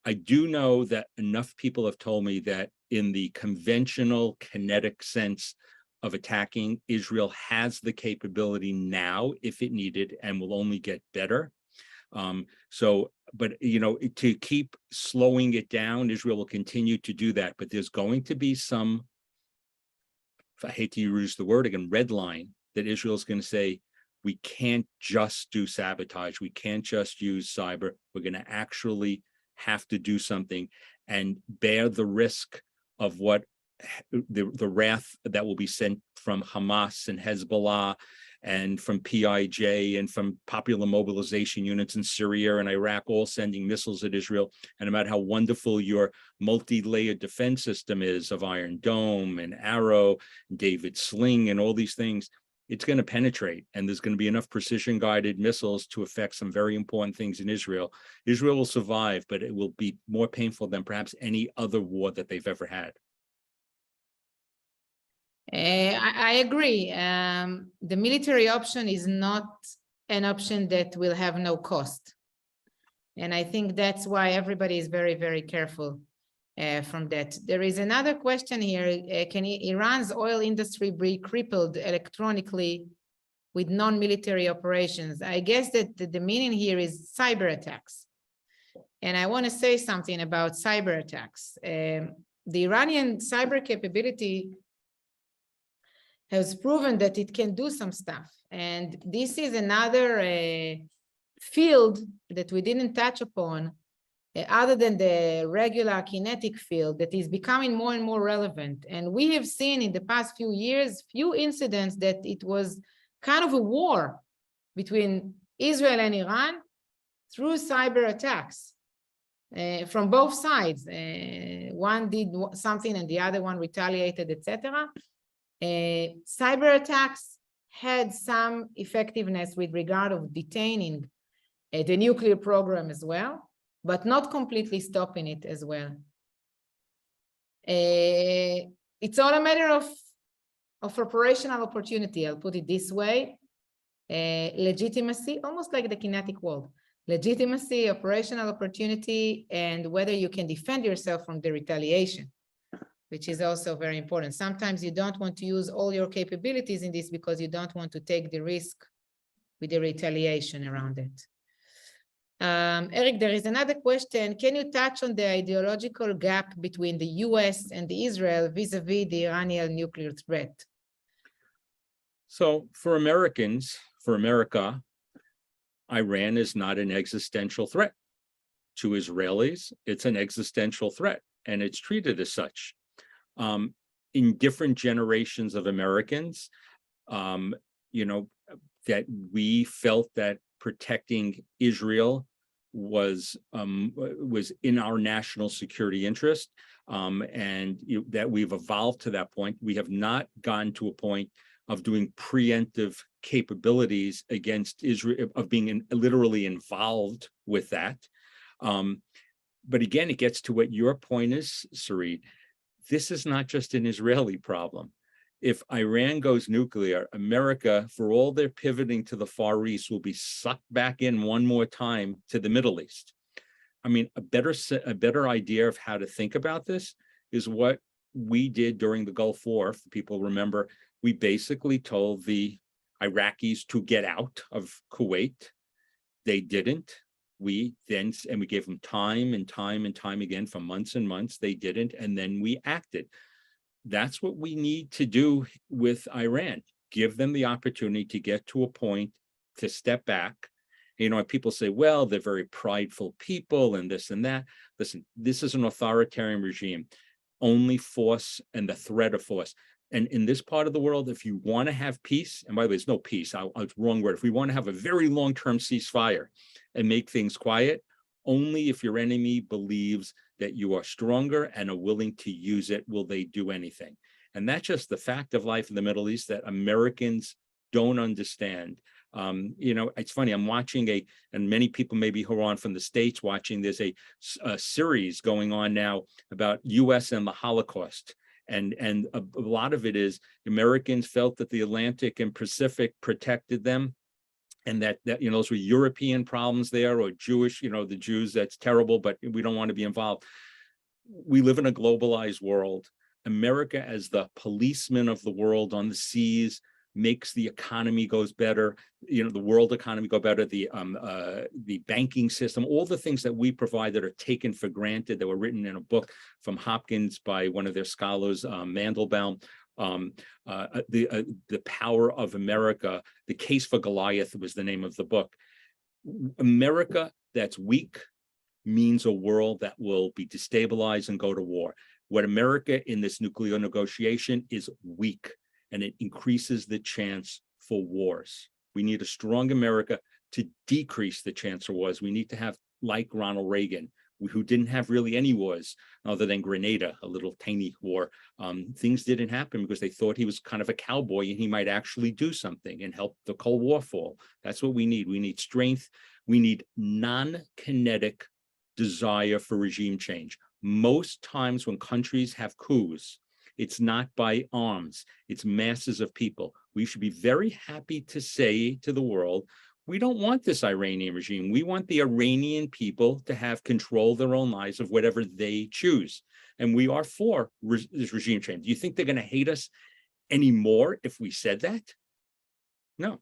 I do know that enough people have told me that in the conventional kinetic sense of attacking, Israel has the capability now if it needed, and will only get better. But to keep slowing it down, Israel will continue to do that. But there's going to be some, I hate to use the word again, red line that Israel's going to say, We can't just do sabotage. We can't just use cyber. We're going to actually have to do something and bear the risk of what the wrath that will be sent from Hamas and Hezbollah and from PIJ and from popular mobilization units in Syria and Iraq, all sending missiles at Israel. And no matter how wonderful your multi-layered defense system is of Iron Dome and Arrow, David Sling and all these things, it's going to penetrate, and there's going to be enough precision-guided missiles to affect some very important things in Israel. Israel will survive, but it will be more painful than perhaps any other war that they've ever had. I agree. The military option is not an option that will have no cost. And I think that's why everybody is very, very careful from that. There is another question here. Can Iran's oil industry be crippled electronically with non-military operations? I guess that the meaning here is cyber attacks. And I want to say something about cyber attacks. The Iranian cyber capability has proven that it can do some stuff. And this is another field that we didn't touch upon, other than the regular kinetic field, that is becoming more and more relevant. And we have seen in the past few years, few incidents that it was kind of a war between Israel and Iran through cyber attacks from both sides. One did something and the other one retaliated, etc. Cyber attacks had some effectiveness with regard of detaining the nuclear program as well, but not completely stopping it as well. It's all a matter of operational opportunity, I'll put it this way. Legitimacy, almost like the kinetic world. Legitimacy, operational opportunity, and whether you can defend yourself from the retaliation, which is also very important. Sometimes you don't want to use all your capabilities in this because you don't want to take the risk with the retaliation around it. Eric, there is another question. Can you touch on the ideological gap between the US and the Israel vis-a-vis the Iranian nuclear threat? So for Americans, for America, Iran is not an existential threat. To Israelis, it's an existential threat, and it's treated as such. In different generations of Americans, you know, that we felt that protecting Israel was in our national security interest, and that we've evolved to that point. We have not gotten to a point of doing preemptive capabilities against Israel, of being literally involved with that. But again, it gets to what your point is, Sarit. This is not just an Israeli problem. If Iran goes nuclear, America, for all their pivoting to the Far East, will be sucked back in one more time to the Middle East. I mean, a better idea of how to think about this is what we did during the Gulf War. If people remember, we basically told the Iraqis to get out of Kuwait. They didn't. We gave them time and time and time again for months and months. They didn't, and then we acted. That's what we need to do with Iran. Give them the opportunity to get to a point to step back. You know, people say, well, they're very prideful people and this and that. Listen, this is an authoritarian regime. Only force and the threat of force. And in this part of the world, if you want to have peace, and by the way, there's no peace, it's the wrong word. If we want to have a very long-term ceasefire and make things quiet, only if your enemy believes that you are stronger and are willing to use it will they do anything. And that's just the fact of life in the Middle East that Americans don't understand. You know, it's funny, I'm watching and many people maybe who are on from the States watching, there's a series going on now about US and the Holocaust. And a lot of it is Americans felt that the Atlantic and Pacific protected them, and that you know, those were European problems there, or Jewish, you know, the Jews, that's terrible, but we don't want to be involved. We live in a globalized world. America, as the policeman of the world on the seas, makes the economy goes better, you know, the world economy go better, the banking system, all the things that we provide that are taken for granted, that were written in a book from Hopkins by one of their scholars, Mandel. The Power of America, The Case for Goliath was the name of the book. America that's weak means a world that will be destabilized and go to war. What America in this nuclear negotiation is weak, and it increases the chance for wars. We need a strong America to decrease the chance of wars. We need to have, like Ronald Reagan, who didn't have really any wars other than Grenada, a little tiny war. Things didn't happen because they thought he was kind of a cowboy and he might actually do something and help the Cold War fall. That's what we need. We need strength. We need non-kinetic desire for regime change. Most times when countries have coups, it's not by arms, it's masses of people. We should be very happy to say to the world, we don't want this Iranian regime. We want the Iranian people to have control of their own lives of whatever they choose. And we are for this regime change. Do you think they're going to hate us anymore if we said that? No.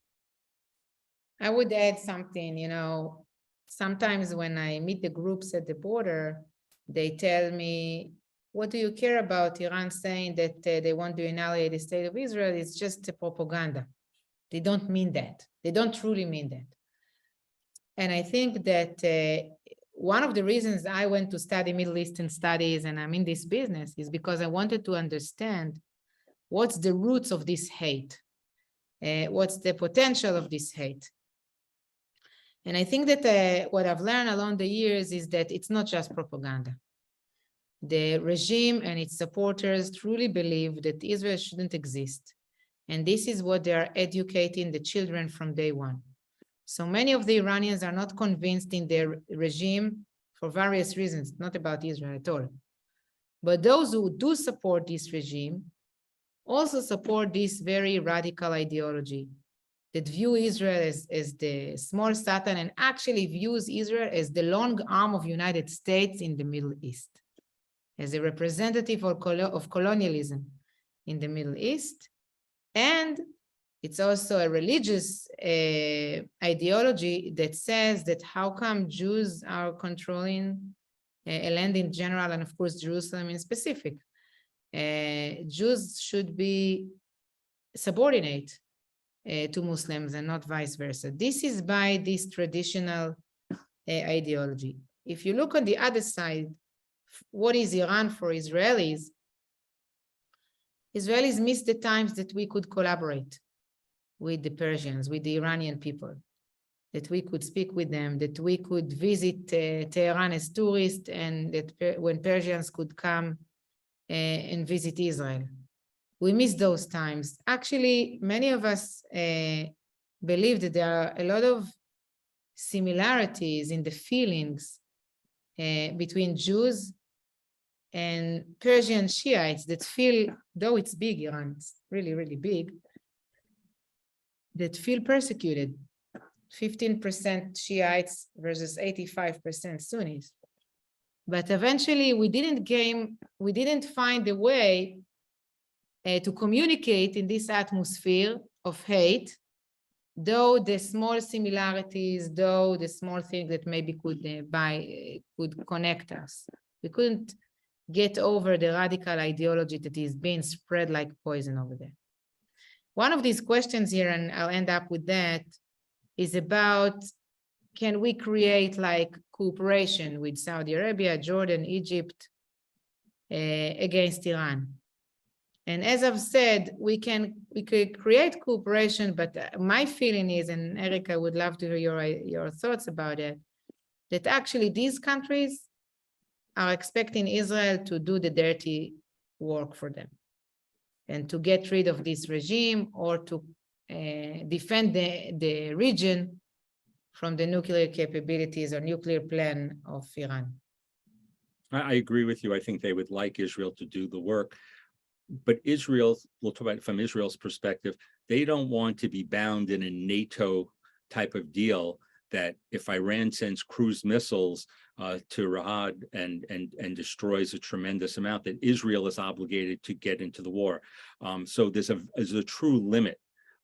I would add something, sometimes when I meet the groups at the border, they tell me, what do you care about Iran saying that they want to annihilate the state of Israel? It's just a propaganda. They don't mean that. They don't truly mean that. And I think that one of the reasons I went to study Middle Eastern studies and I'm in this business is because I wanted to understand what's the roots of this hate, what's the potential of this hate. And I think that what I've learned along the years is that it's not just propaganda. The regime and its supporters truly believe that Israel shouldn't exist. And this is what they are educating the children from day one. So many of the Iranians are not convinced in their regime for various reasons, not about Israel at all. But those who do support this regime also support this very radical ideology that view Israel as the small Satan and actually views Israel as the long arm of the United States in the Middle East, as a representative of colonialism in the Middle East. And it's also a religious ideology that says that how come Jews are controlling a land in general, and of course Jerusalem in specific. Jews should be subordinate to Muslims and not vice versa. This is by this traditional ideology. If you look on the other side, what is Iran for Israelis? Israelis miss the times that we could collaborate with the Persians, with the Iranian people, that we could speak with them, that we could visit Tehran as tourists, and that when Persians could come and visit Israel. We miss those times. Actually, many of us believe that there are a lot of similarities in the feelings between Jews and Persian Shiites that feel, though it's big, Iran, it's really, really big, that feel persecuted. 15% Shiites versus 85% Sunnis. But eventually we didn't find a way to communicate in this atmosphere of hate, though the small similarities, though the small thing that maybe could connect us. We couldn't get over the radical ideology that is being spread like poison over there. One of these questions here, and I'll end up with that, is about, can we create like cooperation with Saudi Arabia, Jordan, Egypt against Iran? And as I've said, we could create cooperation, but my feeling is, and Eric, I would love to hear your thoughts about it, that actually these countries are expecting Israel to do the dirty work for them and to get rid of this regime or to defend the region from the nuclear capabilities or nuclear plan of Iran. I agree with you. I think they would like Israel to do the work. But Israel, we'll talk about it from Israel's perspective, they don't want to be bound in a NATO type of deal that if Iran sends cruise missiles to Rahad and destroys a tremendous amount, that Israel is obligated to get into the war. So there's a true limit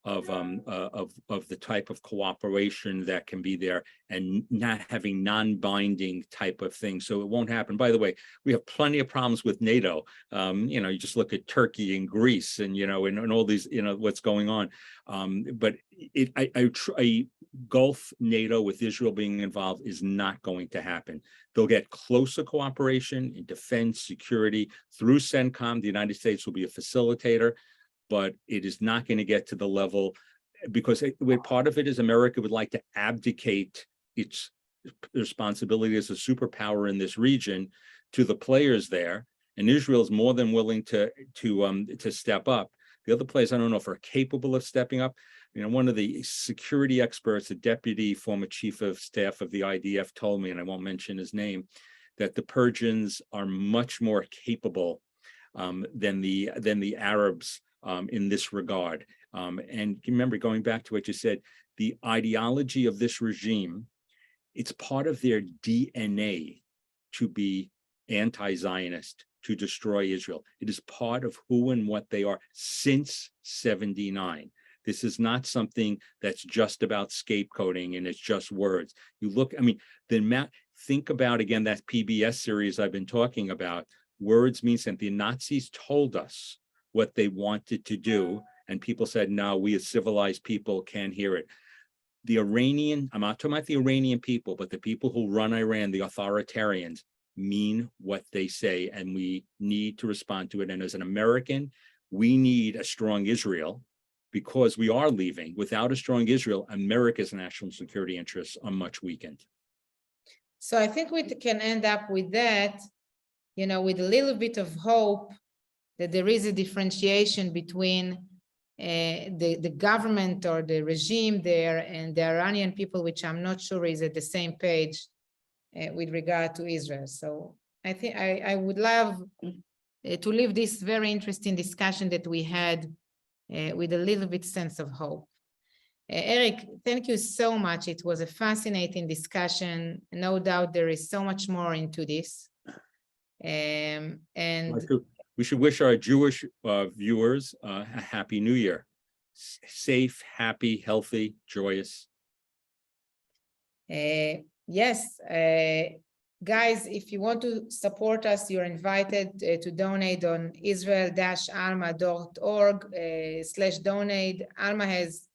of the type of cooperation that can be there, and not having non-binding type of things. So it won't happen. By the way, we have plenty of problems with NATO. You just look at Turkey and Greece, and and all these, what's going on. But a Gulf NATO with Israel being involved is not going to happen. They'll get closer cooperation in defense, security through CENTCOM. The United States will be a facilitator, but it is not going to get to the level, because part of it is America would like to abdicate its responsibility as a superpower in this region to the players there, and Israel is more than willing to step up. The other players, I don't know if are capable of stepping up. One of the security experts, a deputy former chief of staff of the IDF, told me, and I won't mention his name, that the Persians are much more capable than the Arabs in this regard. And remember, going back to what you said, the ideology of this regime, it's part of their DNA to be anti-Zionist, to destroy Israel. It is part of who and what they are since '79. This is not something that's just about scapegoating and it's just words. You look, think about, again, that PBS series I've been talking about. Words mean something. The Nazis told us what they wanted to do, and people said, no, we as civilized people can't hear it. I'm not talking about the Iranian people, but the people who run Iran, the authoritarians, mean what they say, and we need to respond to it. And as an American, we need a strong Israel, because we are leaving. Without a strong Israel, America's national security interests are much weakened. So I think we can end up with that, with a little bit of hope that there is a differentiation between the government or the regime there and the Iranian people, which I'm not sure is at the same page with regard to Israel. So I think I would love to leave this very interesting discussion that we had with a little bit sense of hope. Eric, thank you so much. It was a fascinating discussion. No doubt there is so much more into this. And we should wish our Jewish viewers a happy New Year. Safe, happy, healthy, joyous. Yes, guys, if you want to support us, you're invited to donate on israel-alma.org/donate. Alma has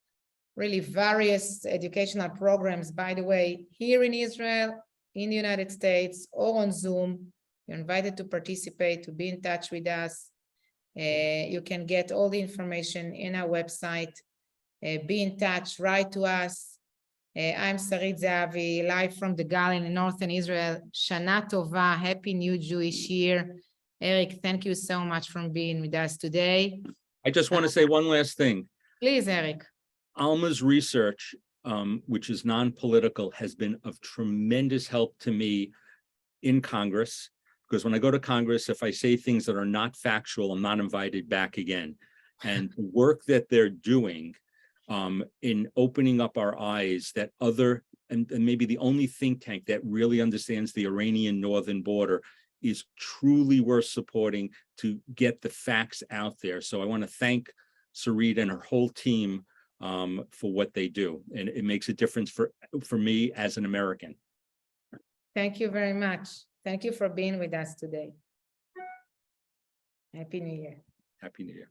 really various educational programs, by the way, here in Israel, in the United States, or on Zoom. You're invited to participate, to be in touch with us. You can get all the information in our website. Be in touch, write to us. I'm Sarit Zehavi, live from the Galilee in northern Israel. Shana Tova, Happy New Jewish Year. Eric, thank you so much for being with us today. I just want to say one last thing. Please, Eric. Alma's research, which is non-political, has been of tremendous help to me in Congress, because when I go to Congress, if I say things that are not factual, I'm not invited back again. And the work that they're doing in opening up our eyes, that and maybe the only think tank that really understands the Iranian northern border, is truly worth supporting to get the facts out there. So I want to thank Sarit and her whole team for what they do. And it makes a difference for me as an American. Thank you very much. Thank you for being with us today. Happy New Year. Happy New Year.